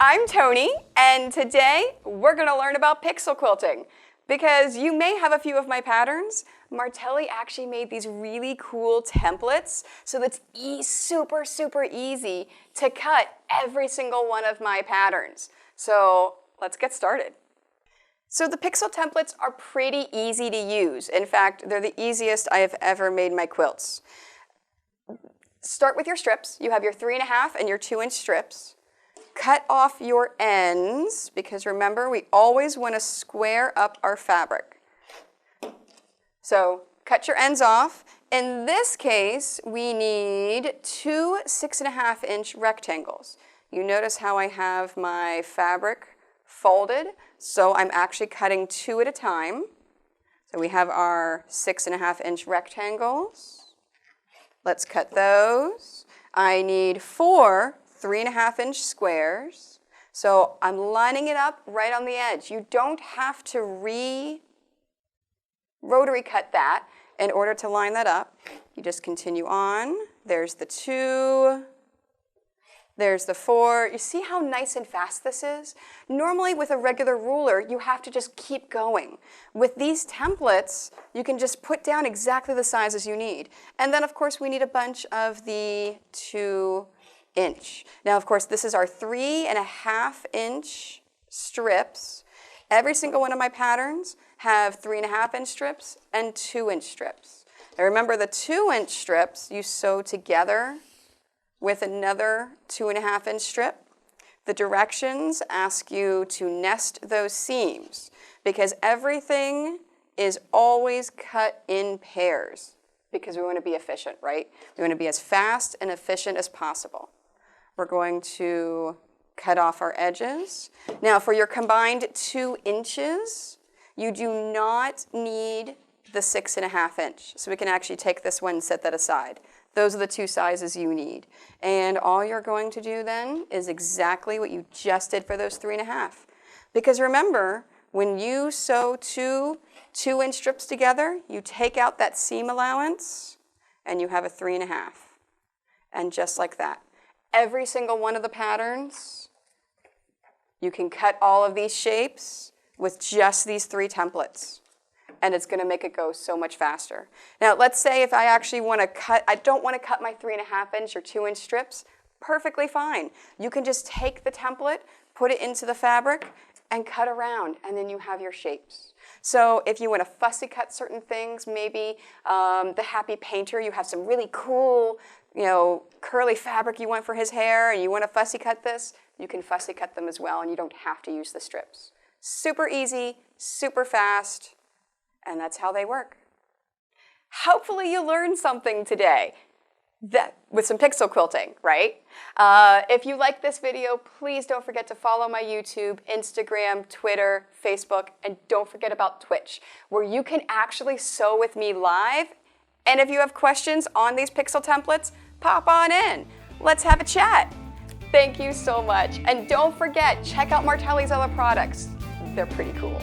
I'm Tony, and today we're going to learn about pixel quilting. Because you may have a few of my patterns, Martelli actually made these really cool templates, so that's super easy to cut every single one of my patterns. So let's get started. So the pixel templates are pretty easy to use. In fact, they're the easiest I have ever made my quilts. Start with your strips. You have your 3.5 and your 2-inch strips. Cut off your ends, because remember, we always want to square up our fabric. So cut your ends off. In this case, we need 2 6.5-inch rectangles. You notice how I have my fabric folded, so I'm actually cutting 2 at a time. So we have our 6.5-inch rectangles. Let's cut those. I need 4 3.5-inch squares. So I'm lining it up right on the edge. You don't have to rotary cut that in order to line that up. You just continue on. There's the 2. There's the 4. You see how nice and fast this is? Normally with a regular ruler, you have to just keep going. With these templates, you can just put down exactly the sizes you need. And then of course we need a bunch of the 2-inch. Now of course this is our 3.5-inch strips. Every single one of my patterns have 3.5-inch strips and 2-inch strips. Now remember, the 2-inch strips you sew together with another 2.5-inch strip. The directions ask you to nest those seams, because everything is always cut in pairs, because we want to be efficient, right? We want to be as fast and efficient as possible. We're going to cut off our edges. Now for your combined 2 inches, you do not need the 6.5-inch. So we can actually take this one and set that aside. Those are the 2 sizes you need. And all you're going to do then is exactly what you just did for those 3.5. Because remember, when you sew 2 2-inch strips together, you take out that seam allowance and you have a 3.5. And just like that. Every single one of the patterns, you can cut all of these shapes with just these 3 templates. And it's going to make it go so much faster. Now let's say if I actually want to cut, I don't want to cut my 3.5-inch or 2-inch strips, perfectly fine. You can just take the template, put it into the fabric, and cut around, and then you have your shapes. So if you want to fussy cut certain things, maybe the happy painter, you have some really cool, curly fabric you want for his hair, and you want to fussy cut this, you can fussy cut them as well, and you don't have to use the strips. Super easy, super fast, and that's how they work. Hopefully you learned something today with some pixel quilting, right? If you like this video, please don't forget to follow my YouTube, Instagram, Twitter, Facebook, and don't forget about Twitch, where you can actually sew with me live. And if you have questions on these pixel templates, pop on in. Let's have a chat. Thank you so much. And don't forget, check out Martelli's other products. They're pretty cool.